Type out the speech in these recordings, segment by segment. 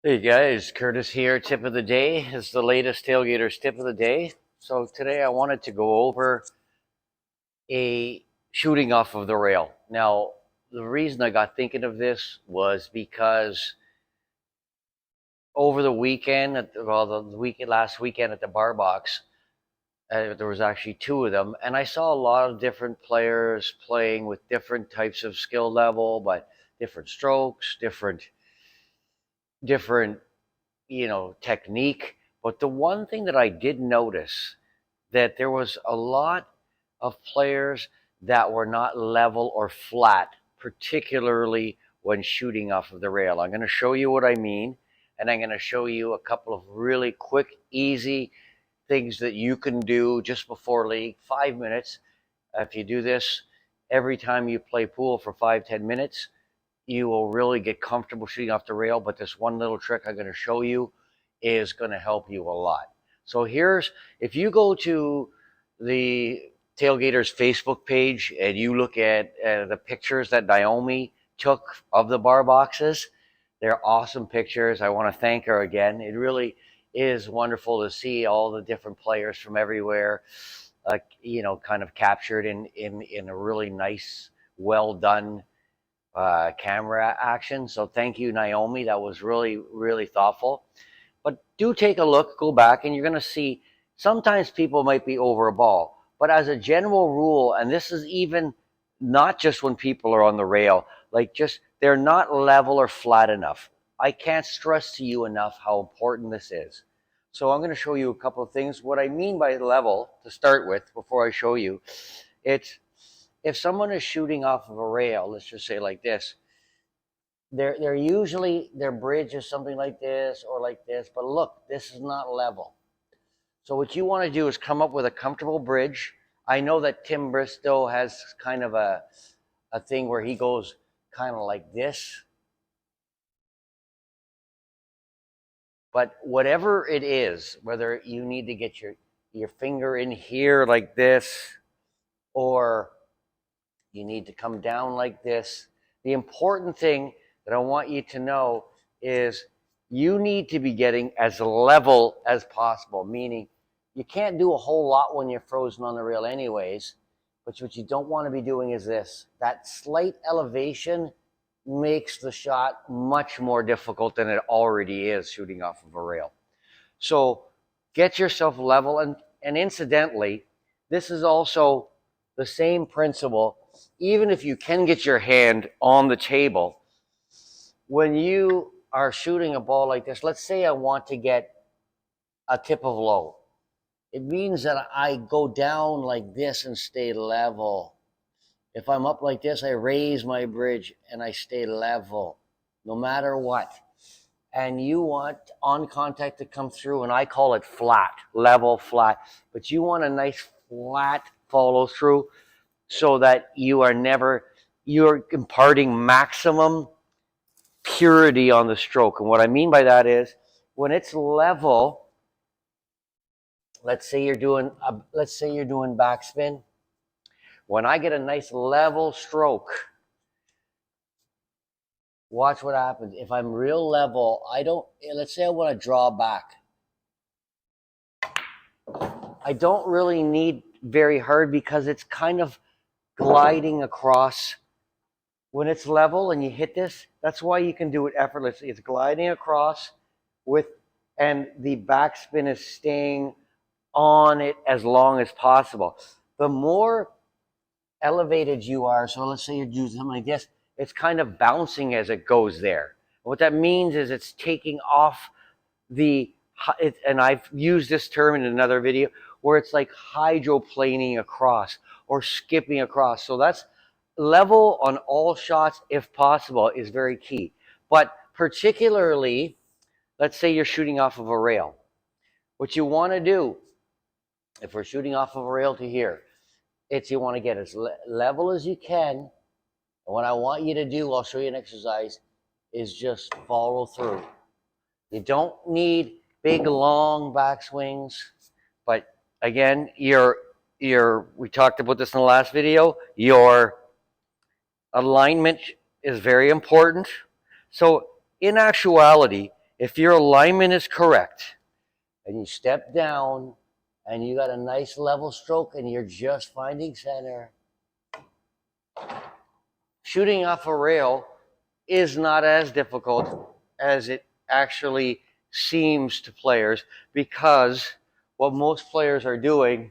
Hey guys, Curtis here. Tip of the day is the latest Tailgaters tip of the day. So today I wanted to go over a shooting off of the rail. Now, the reason I got thinking of this was because over the weekend, last weekend at the Bar Box, there was actually two of them, and I saw a lot of different players playing with different types of skill level, but different strokes, different technique. But the one thing that I did notice that there was a lot of players that were not level or flat, particularly when shooting off of the rail. I'm going to show you what I mean, and I'm going to show you a couple of really quick, easy things that you can do just before league. 5 minutes. If you do this every time you play pool for 5-10 minutes, you will really get comfortable shooting off the rail. But this one little trick I'm going to show you is going to help you a lot. So if you go to the Tailgaters Facebook page and you look at the pictures that Naomi took of the bar boxes, they're awesome pictures. I want to thank her again. It really is wonderful to see all the different players from everywhere, kind of captured in a really nice, well done camera action. So thank you, Naomi. That was really, really thoughtful. But do take a look, go back, and you're going to see sometimes people might be over a ball. But as a general rule, and this is even not just when people are on the rail, like just they're not level or flat enough. I can't stress to you enough how important this is. So I'm going to show you a couple of things. What I mean by level to start with, before I show you, it's if someone is shooting off of a rail, let's just say like this, they're usually their bridge is something like this or like this, but look, this is not level. So what you want to do is come up with a comfortable bridge. I know that Tim Bristow has kind of a thing where he goes kind of like this. But whatever it is, whether you need to get your finger in here like this, or you need to come down like this, the important thing that I want you to know is you need to be getting as level as possible, meaning you can't do a whole lot when you're frozen on the rail anyways, but what you don't want to be doing is this. That slight elevation makes the shot much more difficult than it already is shooting off of a rail. So get yourself level, and incidentally, this is also the same principle. Even if you can get your hand on the table, when you are shooting a ball like this, let's say I want to get a tip of low. It means that I go down like this and stay level. If I'm up like this, I raise my bridge and I stay level, no matter what. And you want on contact to come through, and I call it flat, level, flat. But you want a nice flat follow through so that you're imparting maximum purity on the stroke. And what I mean by that is when it's level, let's say you're doing backspin. When I get a nice level stroke, watch what happens. If I'm real level, let's say I want to draw back. I don't really need very hard because it's kind of gliding across. When it's level and you hit this, that's why you can do it effortlessly. It's gliding across and the backspin is staying on it as long as possible. The more elevated you are, so let's say you're doing something like this, it's kind of bouncing as it goes there. What that means is it's taking off and I've used this term in another video, where it's like hydroplaning across or skipping across. So that's level on all shots, if possible, is very key. But particularly, let's say you're shooting off of a rail. What you want to do, if we're shooting off of a rail to here, you want to get as level as you can. And what I want you to do, I'll show you an exercise, is just follow through. You don't need big, long backswings. But again, we talked about this in the last video, your alignment is very important. So in actuality, if your alignment is correct and you step down and you got a nice level stroke and you're just finding center, shooting off a rail is not as difficult as it actually seems to players, because what most players are doing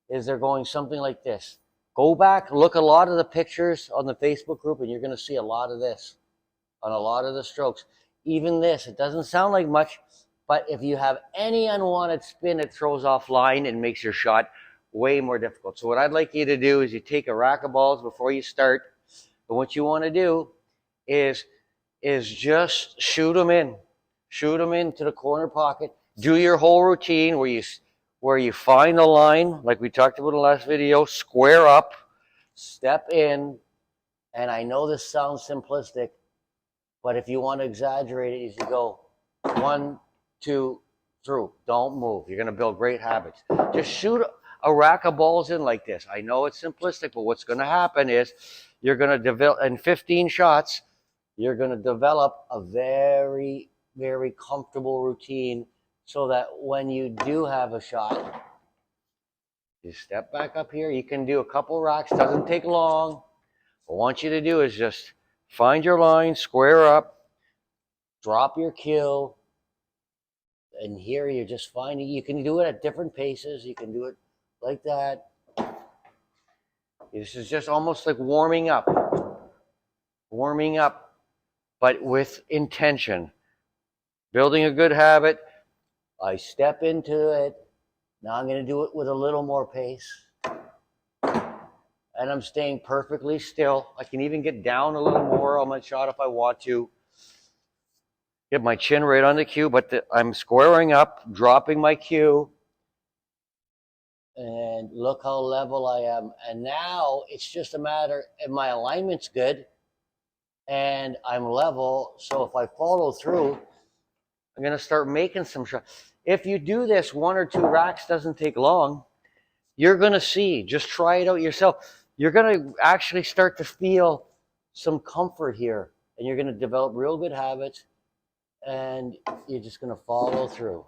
is they're going something like this. Go back, look at a lot of the pictures on the Facebook group, and you're going to see a lot of this on a lot of the strokes. Even this, it doesn't sound like much, but if you have any unwanted spin, it throws off line and makes your shot way more difficult. So what I'd like you to do is you take a rack of balls before you start, and what you want to do is just shoot them into the corner pocket. Do your whole routine where you find the line, like we talked about in the last video, square up, step in, and I know this sounds simplistic, but if you want to exaggerate it, you should go 1, 2, through. Don't move. You're going to build great habits. Just shoot a rack of balls in like this. I know it's simplistic, but what's going to happen is you're going to develop, in 15 shots, you're going to develop a very, very comfortable routine so that when you do have a shot, you step back up here. You can do a couple racks. Doesn't take long. What I want you to do is just find your line, square up, drop your cue, and here you're just finding, you can do it at different paces. You can do it like that. This is just almost like warming up, but with intention. Building a good habit. I step into it. Now I'm going to do it with a little more pace. And I'm staying perfectly still. I can even get down a little more on my shot if I want to. Get my chin right on the cue, but I'm squaring up, dropping my cue. And look how level I am. And now it's just a matter, if my alignment's good and I'm level, so if I follow through, I'm going to start making some shots. If you do this 1 or 2 racks, doesn't take long, you're going to see, just try it out yourself. You're going to actually start to feel some comfort here, and you're going to develop real good habits, and you're just going to follow through.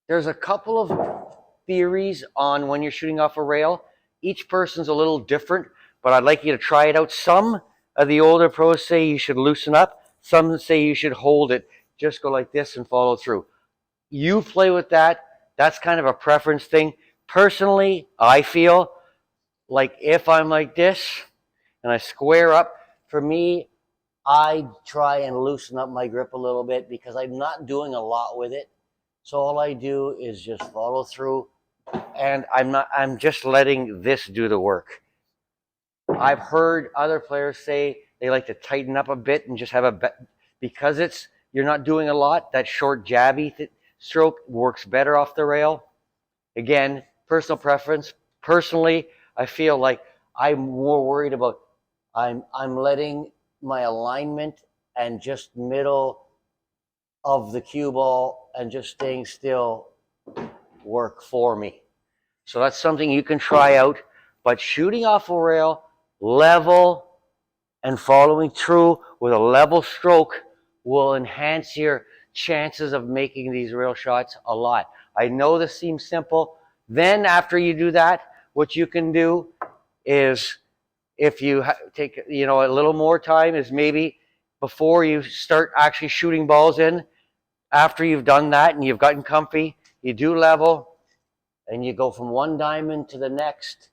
There's a couple of theories on when you're shooting off a rail. Each person's a little different, but I'd like you to try it out. Some of the older pros say you should loosen up. Some say you should hold it. Just go like this and follow through. You play with that. That's kind of a preference thing. Personally, I feel like if I'm like this and I square up, for me, I try and loosen up my grip a little bit because I'm not doing a lot with it. So all I do is just follow through, and I'm just letting this do the work. I've heard other players say they like to tighten up a bit and just have because you're not doing a lot, that short jabby stroke works better off the rail. Again, personal preference. Personally, I feel like I'm more worried about I'm letting my alignment and just middle of the cue ball and just staying still work for me. So that's something you can try out. But shooting off a rail, level, and following through with a level stroke will enhance your chances of making these rail shots a lot. I know this seems simple. Then after you do that, what you can do is, if you take a little more time, is maybe before you start actually shooting balls in, after you've done that and you've gotten comfy, you do level and you go from one diamond to the next,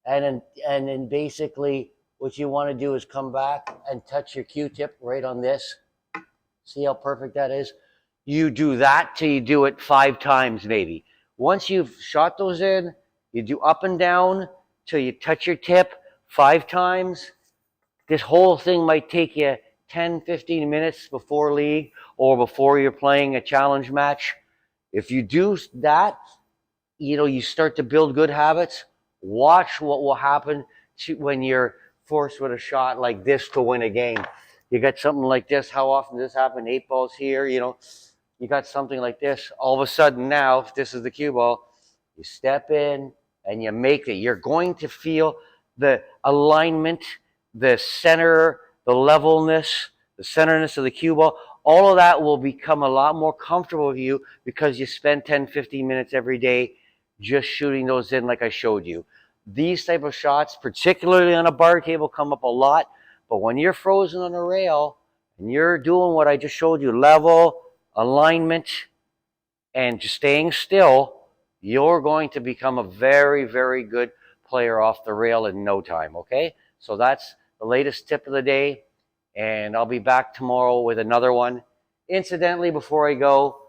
and then basically what you want to do is come back and touch your Q-tip right on this. See how perfect that is? You do that till you do it 5 times maybe. Once you've shot those in, you do up and down till you touch your tip 5 times. This whole thing might take you 10, 15 minutes before league or before you're playing a challenge match. If you do that, you start to build good habits. Watch what will happen when you're forced with a shot like this to win a game. You got something like this. How often does this happen? 8 balls here, you got something like this. All of a sudden now, if this is the cue ball, you step in and you make it. You're going to feel the alignment, the center, the levelness, the centerness of the cue ball, all of that will become a lot more comfortable with you because you spend 10, 15 minutes every day just shooting those in like I showed you. These type of shots, particularly on a bar table, come up a lot. But when you're frozen on a rail and you're doing what I just showed you, level, alignment, and just staying still, you're going to become a very, very good player off the rail in no time, okay? So that's the latest tip of the day, and I'll be back tomorrow with another one. Incidentally, before I go,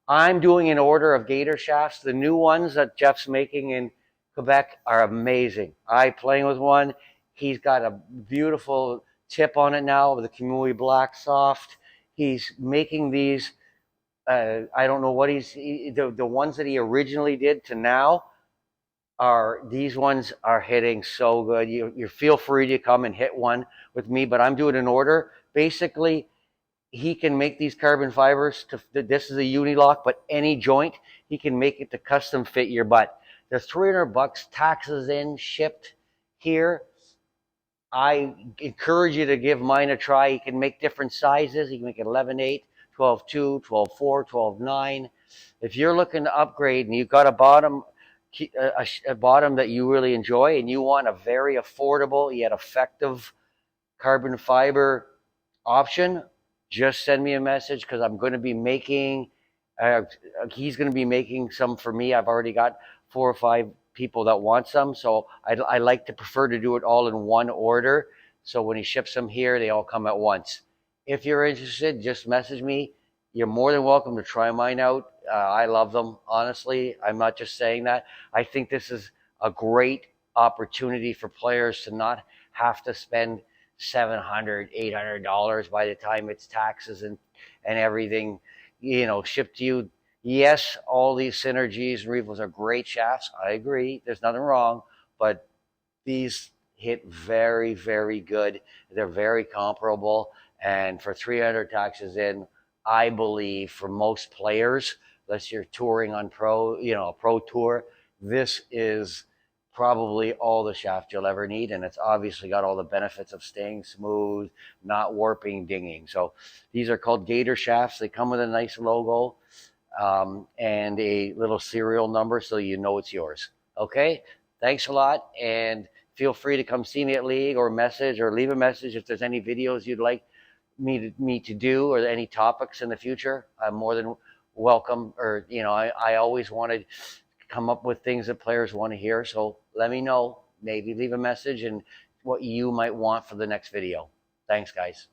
I'm doing an order of gator shafts. The new ones that Jeff's making in Quebec are amazing. I'm playing with one. He's got a beautiful tip on it now with the Kamui Black Soft. He's making these I don't know what the ones that he originally did to now are these ones are hitting so good. You feel free to come and hit one with me, but I'm doing an order. Basically, he can make these carbon fibers this is a Unilock, but any joint he can make it to custom fit your butt. They're $300, taxes in, shipped here. I encourage you to give mine a try. You can make different sizes. You can make it 11/8, 12/2, 12/4, 12/9. If you're looking to upgrade and you've got a bottom that you really enjoy and you want a very affordable yet effective carbon fiber option, just send me a message because I'm going to be making, he's going to be making some for me. I've already got 4 or 5 people that want some. So I like to prefer to do it all in one order. So when he ships them here, they all come at once. If you're interested, just message me. You're more than welcome to try mine out. I love them, honestly. I'm not just saying that. I think this is a great opportunity for players to not have to spend $700, $800 by the time it's taxes and everything, shipped to you. Yes, all these synergies and Revos are great shafts. I agree. There's nothing wrong, but these hit very, very good. They're very comparable. And for 300 taxes in, I believe for most players, unless you're touring on a pro tour, this is probably all the shaft you'll ever need. And it's obviously got all the benefits of staying smooth, not warping, dinging. So these are called Gator shafts. They come with a nice logo and a little serial number so you know it's yours. Okay? Thanks a lot. And feel free to come see me at League or message or leave a message if there's any videos you'd like me to do or any topics in the future. I'm more than welcome. Or, I always wanted to come up with things that players want to hear. So let me know. Maybe leave a message and what you might want for the next video. Thanks, guys.